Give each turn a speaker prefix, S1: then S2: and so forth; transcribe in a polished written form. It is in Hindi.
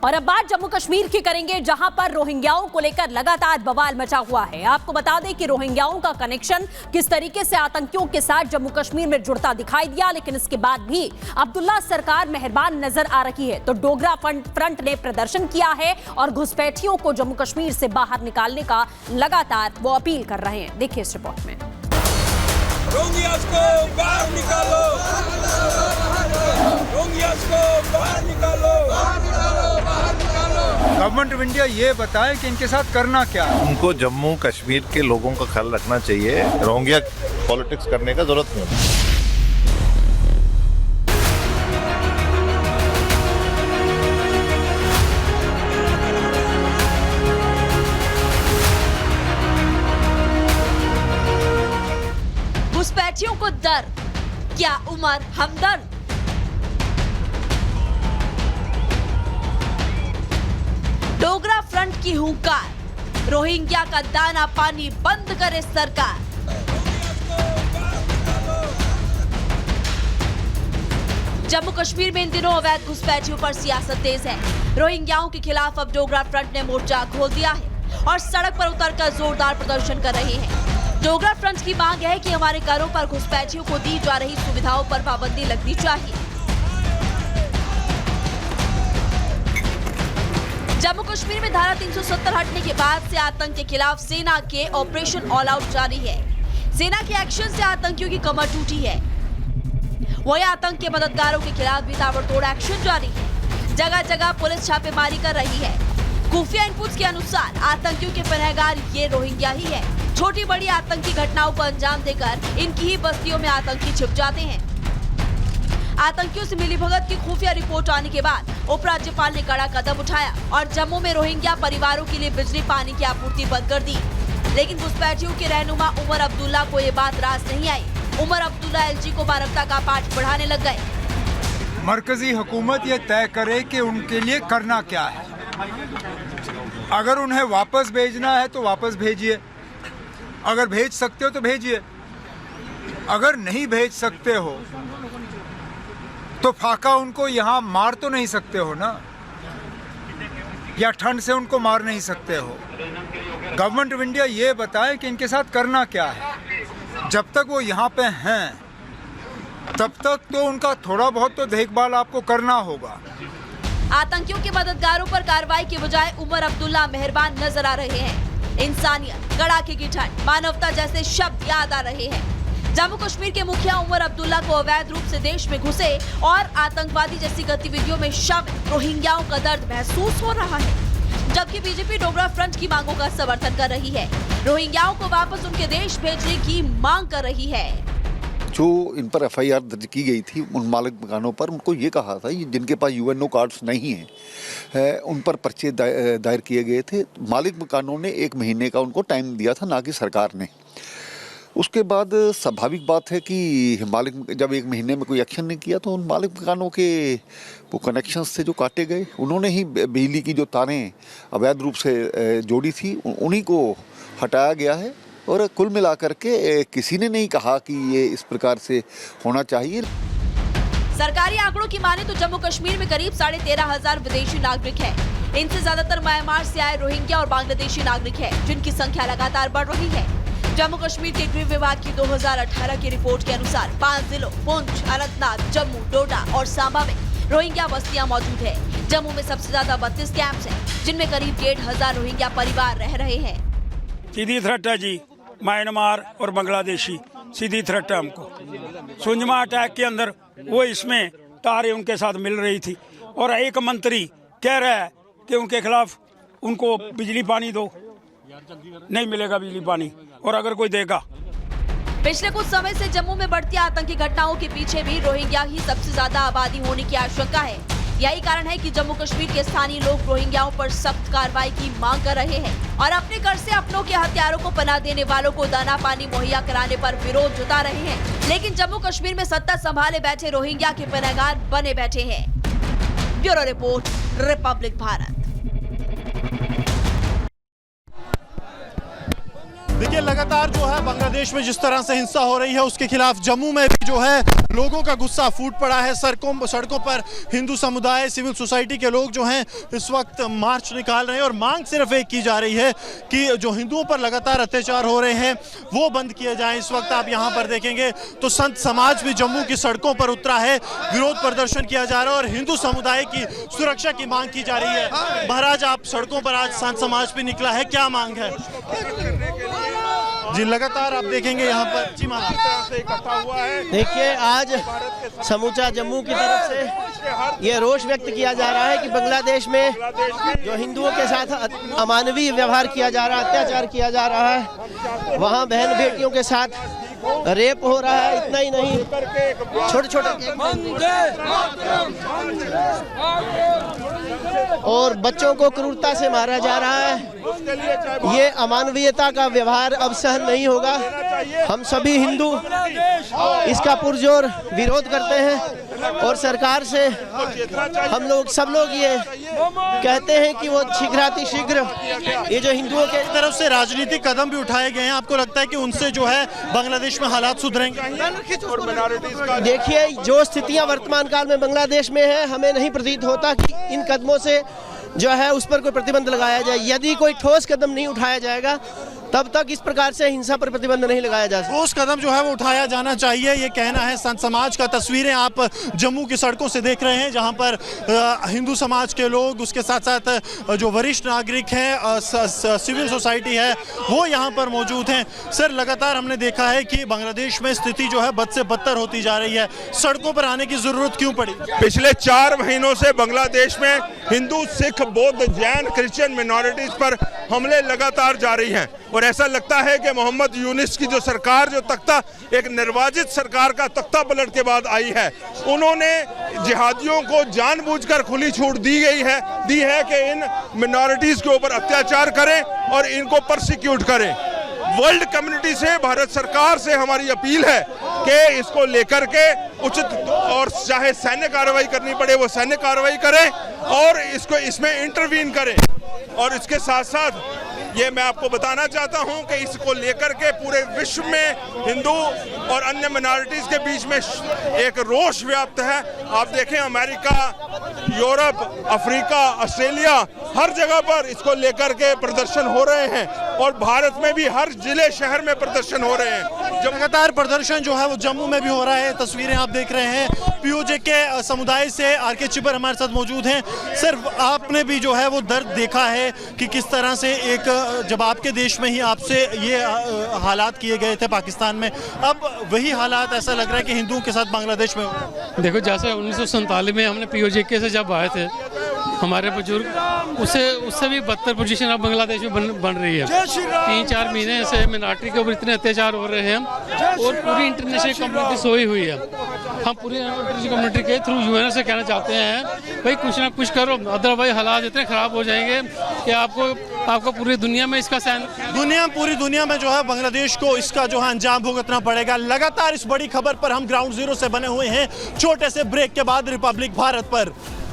S1: और अब बात जम्मू कश्मीर की करेंगे, जहां पर रोहिंग्याओं को लेकर लगातार बवाल मचा हुआ है। आपको बता दें कि रोहिंग्याओं का कनेक्शन किस तरीके से आतंकियों के साथ जम्मू कश्मीर में जुड़ता दिखाई दिया, लेकिन इसके बाद भी अब्दुल्ला सरकार मेहरबान नजर आ रही है। तो डोगरा फ्रंट ने प्रदर्शन किया है और घुसपैठियों को जम्मू कश्मीर से बाहर निकालने का लगातार वो अपील कर रहे हैं। देखिए इस रिपोर्ट में।
S2: रोहिंग्यास को बाहर निकालो, रोहिंग्यास को बाहर निकालो,
S3: गवर्नमेंट ऑफ इंडिया ये बताए कि इनके साथ करना क्या है।
S4: उनको जम्मू कश्मीर के लोगों का ख्याल रखना चाहिए, रोहिंग्या पॉलिटिक्स करने का जरूरत नहीं।
S5: घुसपैठियों को डर, क्या उमर हमदर्द? डोगरा फ्रंट की हुंकार, रोहिंग्या का दाना पानी बंद करे सरकार। जम्मू कश्मीर में इन दिनों अवैध घुसपैठियों पर सियासत तेज है। रोहिंग्याओं के खिलाफ अब डोगरा फ्रंट ने मोर्चा खोल दिया है और सड़क पर उतरकर जोरदार प्रदर्शन कर रहे हैं। डोगरा फ्रंट की मांग है कि हमारे घरों पर घुसपैठियों को दी जा रही सुविधाओं पर पाबंदी लगनी चाहिए। जम्मू कश्मीर में धारा 370 हटने के बाद से आतंक के खिलाफ सेना के ऑपरेशन ऑल आउट जारी है। सेना के एक्शन से आतंकियों की कमर टूटी है। वही आतंक के मददगारों के खिलाफ भी ताबड़तोड़ एक्शन जारी है। जगह जगह पुलिस छापेमारी कर रही है। खुफिया इनपुट्स के अनुसार आतंकियों के पहरेदार ये रोहिंग्या ही है। छोटी बड़ी आतंकी घटनाओं को अंजाम देकर इनकी ही बस्तियों में आतंकी छिप जाते हैं। आतंकियों से मिलीभगत की खुफिया रिपोर्ट आने के बाद उपराज्यपाल ने कड़ा कदम उठाया और जम्मू में रोहिंग्या परिवारों के लिए बिजली पानी की आपूर्ति बंद कर दी। लेकिन घुसपैठियों के रहनुमा उमर अब्दुल्ला को ये बात रास नहीं आई। उमर अब्दुल्ला एलजी को मानवता का पाठ पढ़ाने लग गए।
S3: मरकजी हुकूमत ये तय करे कि उनके लिए करना क्या है। अगर उन्हें वापस भेजना है तो वापस भेजिए, अगर भेज सकते हो तो भेजिए, अगर नहीं भेज सकते हो तो फाका उनको यहाँ मार तो नहीं सकते हो ना, या ठंड से उनको मार नहीं सकते हो। गवर्नमेंट ऑफ इंडिया ये बताए कि इनके साथ करना क्या है। जब तक वो यहाँ पे हैं तब तक तो उनका थोड़ा बहुत तो देखभाल आपको करना होगा।
S5: आतंकियों के मददगारों पर कार्रवाई के बजाय उमर अब्दुल्ला मेहरबान नजर आ रहे हैं। इंसानियत, कड़ाके की ठंड, मानवता जैसे शब्द याद आ रहे हैं। जम्मू कश्मीर के मुखिया उमर अब्दुल्ला को अवैध रूप से देश में घुसे और आतंकवादी जैसी गतिविधियों में शामिल रोहिंग्याओं का दर्द महसूस हो रहा है, जबकि बीजेपी डोगरा फ्रंट की मांगों का समर्थन कर रही है। रोहिंग्याओं को वापस उनके देश भेजने की मांग कर रही है।
S6: जो इन पर एफआईआर दर्ज की गई थी उन मालिक मकानों पर, उनको ये कहा था जिनके पास यूएनओ कार्ड्स नहीं हैं उन पर पर्चे दायर किए गए थे। मालिक मकानों ने 1 महीने का उनको टाइम दिया था, ना कि सरकार ने। उसके बाद स्वाभाविक बात है कि मालिक जब 1 महीने में कोई एक्शन नहीं किया तो उन मालिक मकानों के वो कनेक्शंस थे जो काटे गए। उन्होंने ही बिजली की जो तारें अवैध रूप से जोड़ी थी उन्हीं को हटाया गया है। और कुल मिलाकर के किसी ने नहीं कहा कि ये इस प्रकार से होना चाहिए।
S5: सरकारी आंकड़ों की माने तो जम्मू कश्मीर में करीब 13,500 विदेशी नागरिक हैं। इनसे ज्यादातर म्यांमार से आए रोहिंग्या और बांग्लादेशी नागरिक हैं, जिनकी संख्या लगातार बढ़ रही है। जम्मू कश्मीर के गृह विभाग की 2018 की रिपोर्ट के अनुसार 5 जिलों पुंछ, अनंतनाग, जम्मू, डोडा और सांबा में रोहिंग्या बस्तियां मौजूद है। जम्मू में सबसे ज्यादा 32 कैंप्स हैं, जिनमें करीब 1,500 रोहिंग्या परिवार रह रहे हैं।
S7: सीधी थ्रेट है जी, म्यांमार और बांग्लादेशी सीधी थ्रेट है हमको। सुंजमा अटैक के अंदर वो इसमें तारें उनके साथ मिल रही थी और एक मंत्री कह रहा है कि उनके खिलाफ उनको बिजली पानी दो। नहीं मिलेगा बिजली पानी, और अगर कोई देगा।
S5: पिछले कुछ समय से जम्मू में बढ़ती आतंकी घटनाओं के पीछे भी रोहिंग्या ही सबसे ज्यादा आबादी होने की आशंका है। यही कारण है कि जम्मू कश्मीर के स्थानीय लोग रोहिंग्याओं पर सख्त कार्रवाई की मांग कर रहे हैं और अपने घर से अपनों के हथियारों को पनाह देने वालों को दाना पानी मुहैया कराने पर विरोध जता रहे हैं। लेकिन जम्मू कश्मीर में सत्ता संभाले बैठे रोहिंग्या के पहरेदार बने बैठे हैं। Bureau report, Republic Bharat.
S8: देखिए लगातार जो है बांग्लादेश में जिस तरह से हिंसा हो रही है उसके खिलाफ जम्मू में भी जो है लोगों का गुस्सा फूट पड़ा है। सड़कों पर हिंदू समुदाय, सिविल सोसाइटी के लोग जो हैं इस वक्त मार्च निकाल रहे हैं और मांग सिर्फ एक की जा रही है कि जो हिंदुओं पर लगातार अत्याचार हो रहे हैं वो बंद किए जाएं। इस वक्त आप यहाँ पर देखेंगे तो संत समाज भी जम्मू की सड़कों पर उतरा है, विरोध प्रदर्शन किया जा रहा है और हिंदू समुदाय की सुरक्षा की मांग की जा रही है। महाराज, आप सड़कों पर आज संत समाज भी निकला है, क्या मांग है? जी, लगातार आप देखेंगे यहाँ पर जी महाराज इकट्ठा हुआ है।
S9: देखिए, आज समूचा जम्मू की तरफ से ये रोष व्यक्त किया जा रहा है कि बांग्लादेश में जो हिंदुओं के साथ अमानवीय व्यवहार किया जा रहा है, अत्याचार किया जा रहा है, वहाँ बहन बेटियों के साथ रेप हो रहा है। इतना ही नहीं, छोटे छोटे और बच्चों को क्रूरता से मारा जा रहा है। ये अमानवीयता का व्यवहार अब सहन नहीं होगा। हम सभी हिंदू इसका पुरजोर विरोध करते हैं और सरकार से हम लोग सब लोग ये कहते हैं कि वो शीघ्र ये जो हिंदुओं के
S8: तरफ से राजनीतिक कदम भी उठाए गए हैं, आपको लगता है कि उनसे जो है बांग्लादेश में हालात सुधरेंगे?
S9: देखिए, जो स्थितियां वर्तमान काल में बांग्लादेश में है, हमें नहीं प्रतीत होता कि इन कदमों से जो है उस पर कोई प्रतिबंध लगाया जाए। यदि कोई ठोस कदम नहीं उठाया जाएगा तब तक इस प्रकार से हिंसा पर प्रतिबंध नहीं लगाया जा सकता।
S8: ठोस कदम जो है वो उठाया जाना चाहिए, ये कहना है संत समाज का। तस्वीरें आप जम्मू की सड़कों से देख रहे हैं जहां पर हिंदू समाज के लोग, उसके साथ साथ जो वरिष्ठ नागरिक हैं, सिविल सोसाइटी है, वो यहां पर मौजूद हैं। सर, लगातार हमने देखा है कि बांग्लादेश में स्थिति जो है बद से बदतर होती जा रही है, सड़कों पर आने की जरूरत क्यों पड़ी?
S2: पिछले 4 महीनों से बांग्लादेश में हिंदू, सिख, बौद्ध, जैन, क्रिश्चियन माइनॉरिटीज पर हमले लगातार जारी हैं और ऐसा लगता है कि मोहम्मद यूनिस की जो सरकार, जो तख्ता, एक निर्वाचित सरकार का तख्ता पलट के बाद आई है, उन्होंने जिहादियों को जानबूझकर खुली छूट दी है कि इन मिनॉरिटीज के ऊपर अत्याचार करें और इनको परसिक्यूट करें। वर्ल्ड कम्युनिटी से, भारत सरकार से हमारी अपील है कि इसको लेकर के उचित और चाहे सैन्य कार्रवाई करनी पड़े वो सैन्य कार्रवाई करें और इसमें इंटरवीन करें। और इसके साथ साथ ये मैं आपको बताना चाहता हूं कि इसको लेकर के पूरे विश्व में हिंदू और अन्य मिनॉरिटीज के बीच में एक रोष व्याप्त है। आप देखें, अमेरिका, यूरोप, अफ्रीका, ऑस्ट्रेलिया, हर जगह पर इसको लेकर के प्रदर्शन हो रहे हैं और भारत में भी हर जिले शहर में प्रदर्शन हो रहे हैं।
S8: जब लगातार प्रदर्शन जो है वो जम्मू में भी हो रहा है। तस्वीरें आप देख रहे हैं पीओजे के समुदाय से। आर.के. चिबर हमारे साथ मौजूद हैं। सर, आपने भी जो है वो दर्द देखा है कि किस तरह से जब आपके देश में ही आपसे ये हालात किए गए थे पाकिस्तान में, अब वही हालात ऐसा लग रहा है कि हिंदुओं के साथ बांग्लादेश में हो।
S10: देखो, जैसे 1947 में हमने पीओजे से जब आए थे, हमारे बुजुर्ग, उससे भी बदतर पोजीशन अब बांग्लादेश में बन रही है। 3-4 महीने से मिनॉरिटी के ऊपर इतने अत्याचार हो रहे हैं और पूरी इंटरनेशनल कम्युनिटी सोई हुई है। हम पूरी इंटरनेशनल कम्युनिटी के थ्रू यूएन से कहना चाहते हैं, भाई कुछ ना कुछ करो, अदरवाइज हालात इतने ख़राब हो जाएंगे कि आपको पूरी दुनिया में इसका
S8: पूरी दुनिया में जो है बांग्लादेश को इसका जो है अंजाम भुगतना पड़ेगा। लगातार इस बड़ी खबर पर हम ग्राउंड जीरो से बने हुए हैं। छोटे से ब्रेक के बाद रिपब्लिक भारत पर।